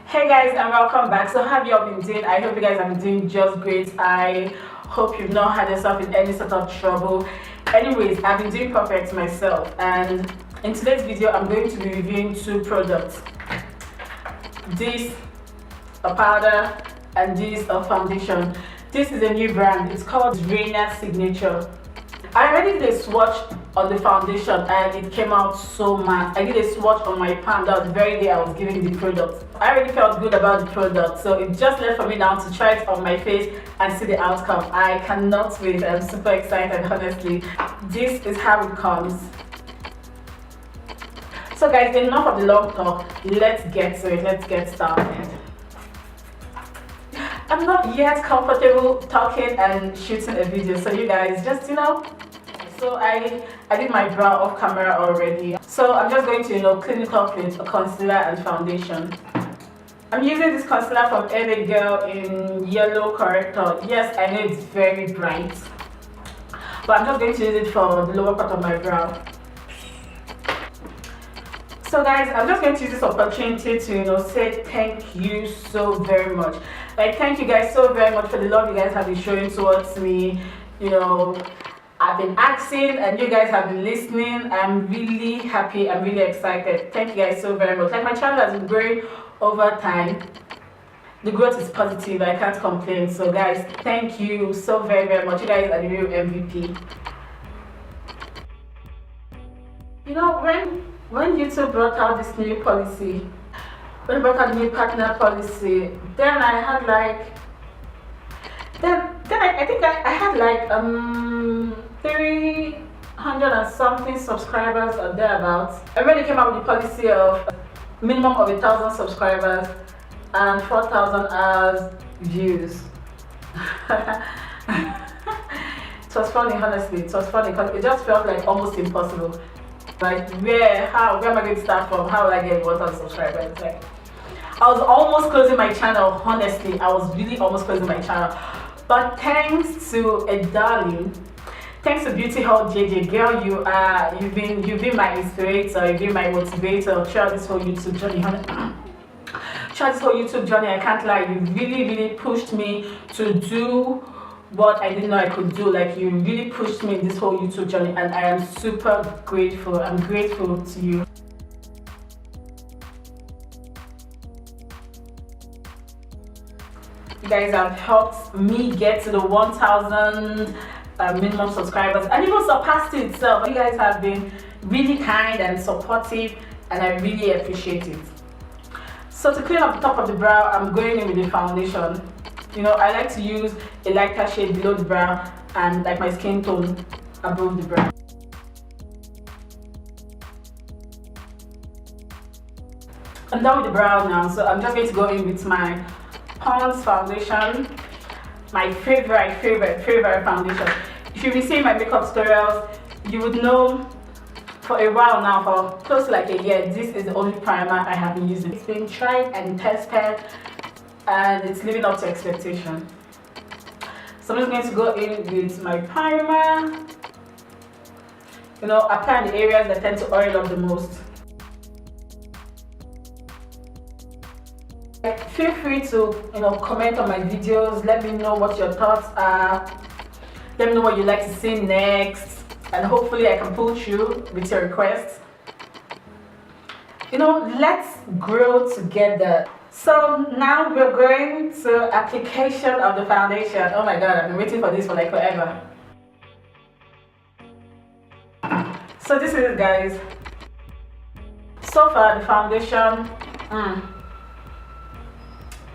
Hey guys, and welcome back. So how have you all been doing? I hope you guys have been doing just great. I hope you've not had yourself in any sort of trouble. Anyways, I've been doing perfect myself, and in today's video I'm going to be reviewing two products. This a powder and this a foundation. This is a new brand. It's called RAYNA'S Signature. I already did a swatch on the foundation and it came out so matte. I did a swatch on my palm. That was the very day I was giving the product. I already felt good about the product, so it just left for me now to try it on my face and see the outcome. I cannot wait. I'm super excited, honestly. This is how it comes. So guys, enough of the long talk. Let's get to it. Let's get started. I'm not yet comfortable talking and shooting a video, so you guys just so I did my brow off camera already, so I'm just going to clean it up with a concealer and foundation. I'm using this concealer from LA Girl in yellow corrector. Yes, I know it's very bright, but I'm just going to use it for the lower part of my brow. So guys, I'm just going to use this opportunity to say thank you so very much. Thank you guys so very much for the love you guys have been showing towards me. I've been asking and you guys have been listening. I'm really happy. I'm really excited. Thank you guys so very much. My channel has been growing over time. The growth is positive. I can't complain. So guys, thank you so very, very much. You guys are the real MVP. When YouTube brought out this new policy, when brought out the new partner policy, then I had I think I had 300 and something subscribers or thereabouts. And when they came out with the policy of minimum of 1,000 subscribers and 4,000 hours views. It was funny, honestly. It was funny because it just felt like almost impossible. Where am I going to start from? How will I get 1,000 subscribers? I was almost closing my channel, honestly. I was really almost closing my channel. But thanks to a darling, thanks to Beauty Hall JJ, girl, you've been my inspirator, you've been my motivator throughout this whole YouTube journey. Throughout this whole YouTube journey, I can't lie, you really pushed me to do what I didn't know I could do. You really pushed me in this whole YouTube journey, and I am super grateful. I'm grateful to you. You guys have helped me get to the 1,000 minimum subscribers and even surpassed it itself. You guys have been really kind and supportive, and I really appreciate it. So to clean up the top of the brow, I'm going in with the foundation. I like to use a lighter shade below the brow and my skin tone above the brow. I'm done with the brow now, so I'm just going to go in with my Pond's foundation, my favorite foundation. If you've been seeing my makeup tutorials, you would know for a while now, for close to a year, this is the only primer I have been using. It's been tried and tested, and it's living up to expectation. So I'm just going to go in with my primer, apply in the areas that tend to oil up the most. Feel free to comment on my videos. Let me know what your thoughts are. Let me know what you'd like to see next, and hopefully I can pull through with your requests. Let's grow together. So now we're going to application of the foundation. Oh my god, I've been waiting for this for forever. So this is it, guys. So far the foundation,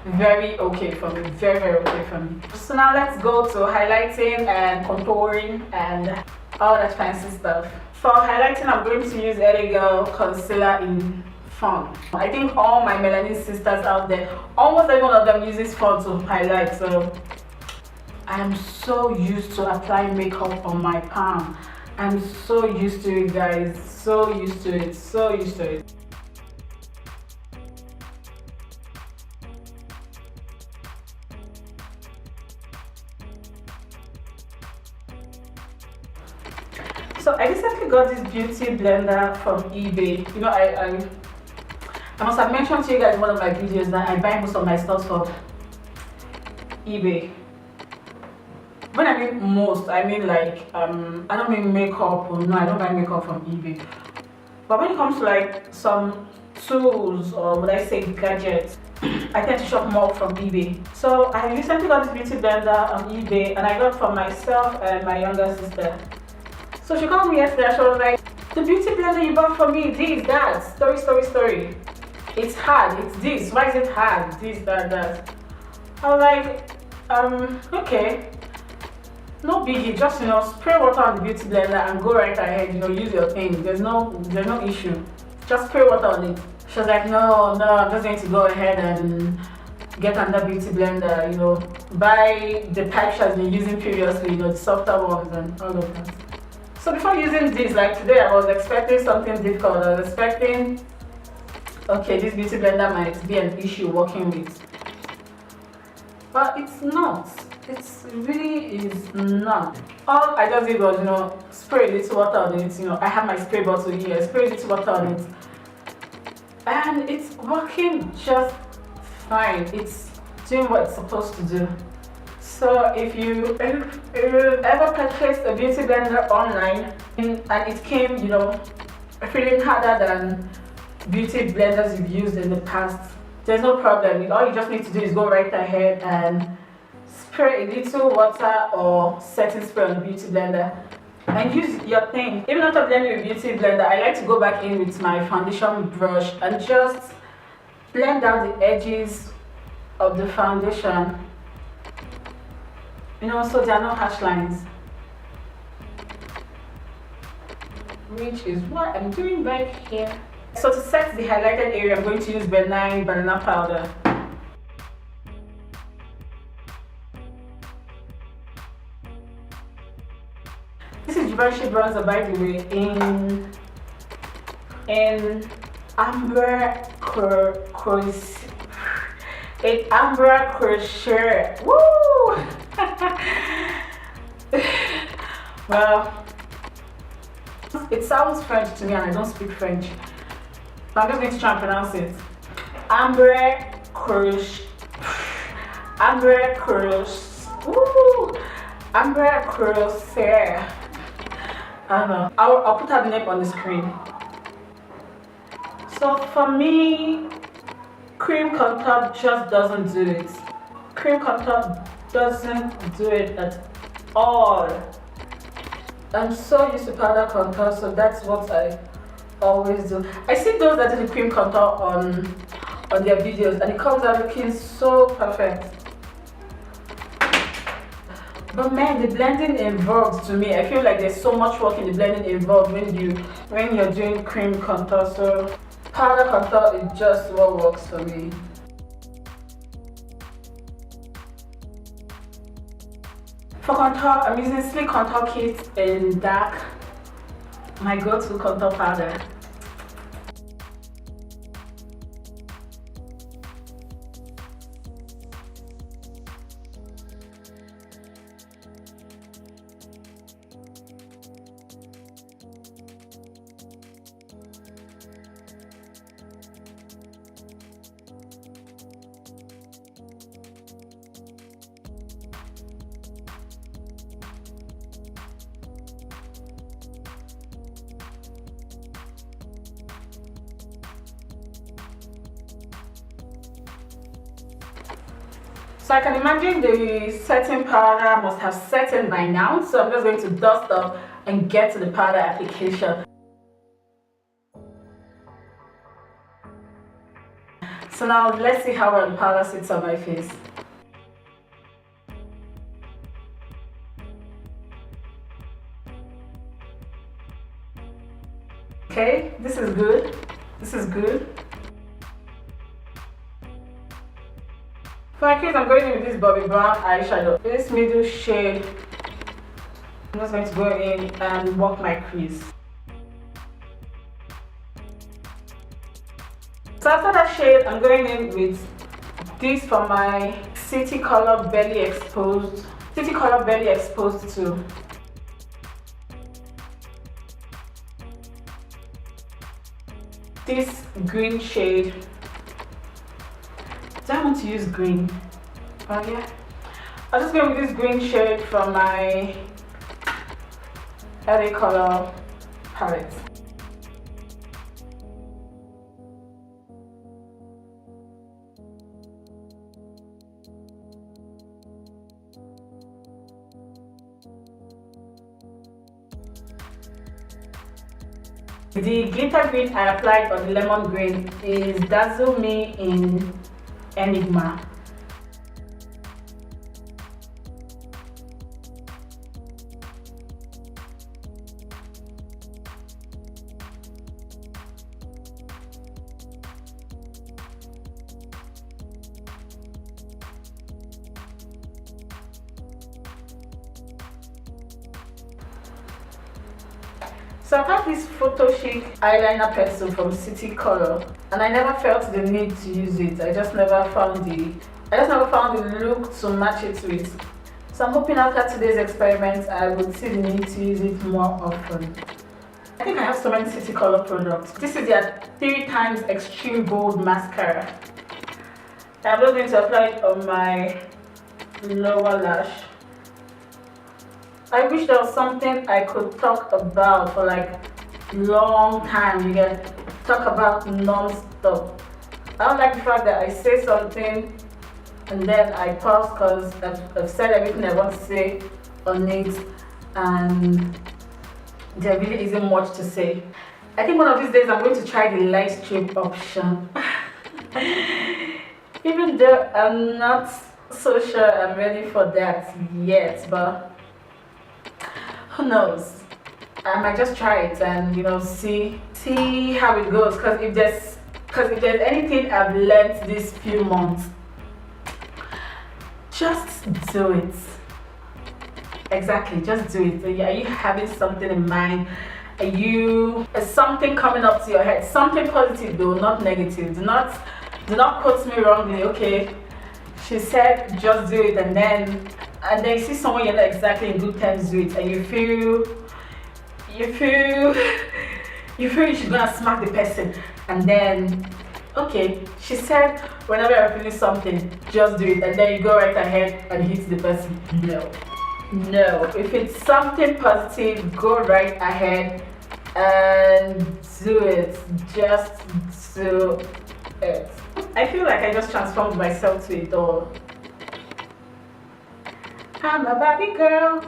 very okay for me, very okay for me. So now let's go to highlighting and contouring and all that fancy stuff. For highlighting, I'm going to use LA Girl concealer in Fun. I think all my melanin sisters out there, almost every one of them uses Fun to highlight, so I'm so used to applying makeup on my palm. I'm so used to it, guys, so used to it, so used to it. So I recently got this beauty blender from eBay. I must have mentioned to you guys in one of my videos that I buy most of my stuff from eBay. When I mean most, I mean like I don't mean makeup. No, I don't buy makeup from eBay. But when it comes to like some tools, or would I say gadgets, I tend to shop more from eBay. So I recently got this beauty blender on eBay, and I got it for myself and my younger sister. So she called me yesterday and she was like, the beauty blender you bought for me, this, that, story. It's hard, it's this, why is it hard? This, that. I was like, okay. No biggie, just spray water on the beauty blender and go right ahead, use your thing. There's no issue. Just spray water on it. She was like, no, I'm just going to go ahead and get another beauty blender, buy the type she has been using previously, the softer ones and all of that. So before using this, like today, I was expecting something difficult. I was expecting, okay, this beauty blender might be an issue working with. But it's not. It really is not. All I just did was, spray a little water on it. I have my spray bottle here. Spray a little water on it, and it's working just fine. It's doing what it's supposed to do. So if you ever purchased a beauty blender online and it came, feeling harder than beauty blenders you've used in the past, there's no problem. All you just need to do is go right ahead and spray a little water or setting spray on the beauty blender and use your thing. Even after blending with beauty blender, I like to go back in with my foundation brush and just blend out the edges of the foundation, so there are no harsh lines, which is what I'm doing back here. So to set the highlighted area, I'm going to use benign banana powder. This is Givenchy bronzer, by the way, in amber crochet. Woo! Well, it sounds French to me, and I don't speak French. But I'm just going to try and pronounce it. Amber crochet. Woo! Amber crochet. I don't know. I'll put her name on the screen. So for me, cream contour just doesn't do it. Cream contour doesn't do it at all. I'm so used to powder contour, so that's what I always do. I see those that do the cream contour on their videos, and it comes out looking so perfect. But man, the blending involved, to me, I feel like there's so much work in the blending involved when you're doing cream contour. So powder contour is just what works for me. For contour, I'm using Sleek Contour Kit in dark, my go-to contour powder. So I can imagine the setting powder must have set in by now, so I'm just going to dust off and get to the powder application. So now let's see how well the powder sits on my face. Okay, this is good. This is good. For my crease, I'm going in with this Bobbi Brown eyeshadow. This middle shade, I'm just going to go in and work my crease. So after that shade, I'm going in with this for my City Color Belly Exposed 2. This green shade Do I want to use green? Oh yeah. I'll just go with this green shade from my LA color palette. The glitter green I applied on the lemon green is Dazzle Me in Enigma. So I have this photo chic eyeliner pencil from City Color, and I never felt the need to use it. I just never found the look to match it with. So I'm hoping after today's experiment I would see the need to use it more often. I think I have so many City Color products. This is their 3x Extreme Bold Mascara. I'm just going to apply it on my lower lash. I wish there was something I could talk about for like long time. You can talk about non-stop. I don't like the fact that I say something and then I pause because I've said everything I want to say on it and there really isn't much to say. I think one of these days I'm going to try the light strip option. Even though I'm not so sure I'm ready for that yet, but who knows? I might just try it and see how it goes. Because if there's anything I've learned these few months, just do it. Exactly, just do it. Are you having something in mind? Is something coming up to your head? Something positive though, not negative. Do not quote me wrongly. Okay, she said just do it, and then you see someone you're not exactly in good terms with, and you feel you should go and smack the person, and then okay, she said whenever you're feeling something, just do it, and then you go right ahead and hit the person. No, if it's something positive, go right ahead and do it. Just do it. I feel like I just transformed myself to a doll. I'm a Barbie girl.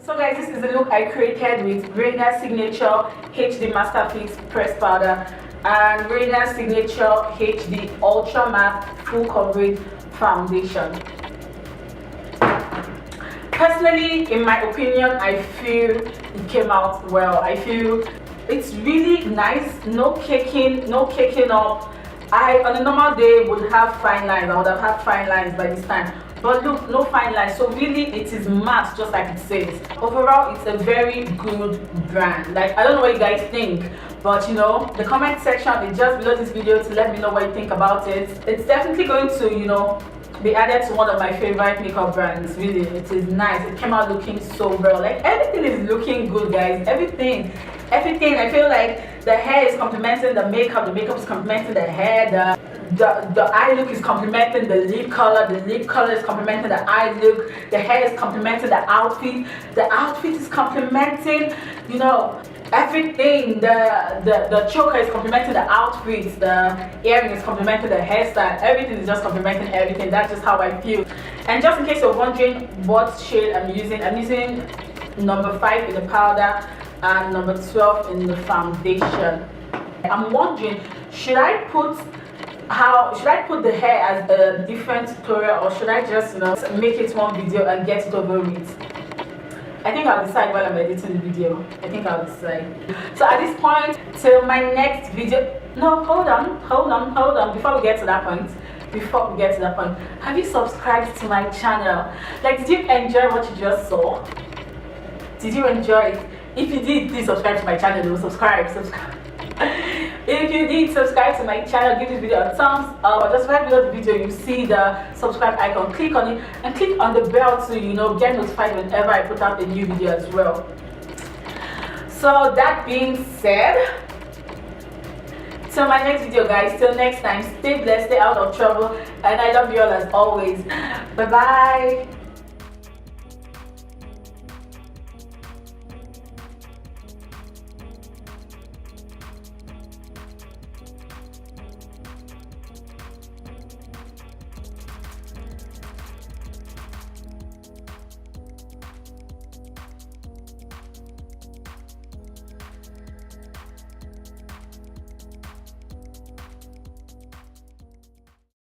So guys, this is the look I created with RAYNA'S Signature HD Master Fix Press Powder and RAYNA'S Signature HD Ultra Matte Full Coverage Foundation. Personally, in my opinion, I feel it came out well. I feel it's really nice, no caking up. On a normal day would have fine lines. I would have had fine lines by this time, but look, no fine lines. So really it is matte, just like it says. Overall, it's a very good brand. Like, I don't know what you guys think, but the comment section is just below this video to let me know what you think about it. It's definitely going to be added to one of my favorite makeup brands. Really, it is nice. It came out looking so well. Like, everything is looking good, guys. Everything. I feel like the hair is complementing the makeup is complementing the hair, the eye look is complementing the lip color is complementing the eye look, the hair is complementing the outfit is complementing everything. The choker is complementing the outfit, the earring is complementing the hairstyle, everything is just complementing everything. That's just how I feel. And just in case you're wondering what shade I'm using number 5 in the powder and number 12 in the foundation. I'm wondering, should I put the hair as a different tutorial, or should I just make it one video and get it over with? I think I'll decide while I'm editing the video. I think I'll decide. So at this point, till my next video, no, hold on, before we get to that point, have you subscribed to my channel? Like, did you enjoy what you just saw? Did you enjoy it? If you did, please subscribe to my channel. Subscribe. If you did, subscribe to my channel, give this video a thumbs up. Just right below the video, you see the subscribe icon. Click on it and click on the bell to get notified whenever I put out a new video as well. So that being said, Till my next video, guys. Till next time, stay blessed, stay out of trouble, and I love you all as always. Bye bye.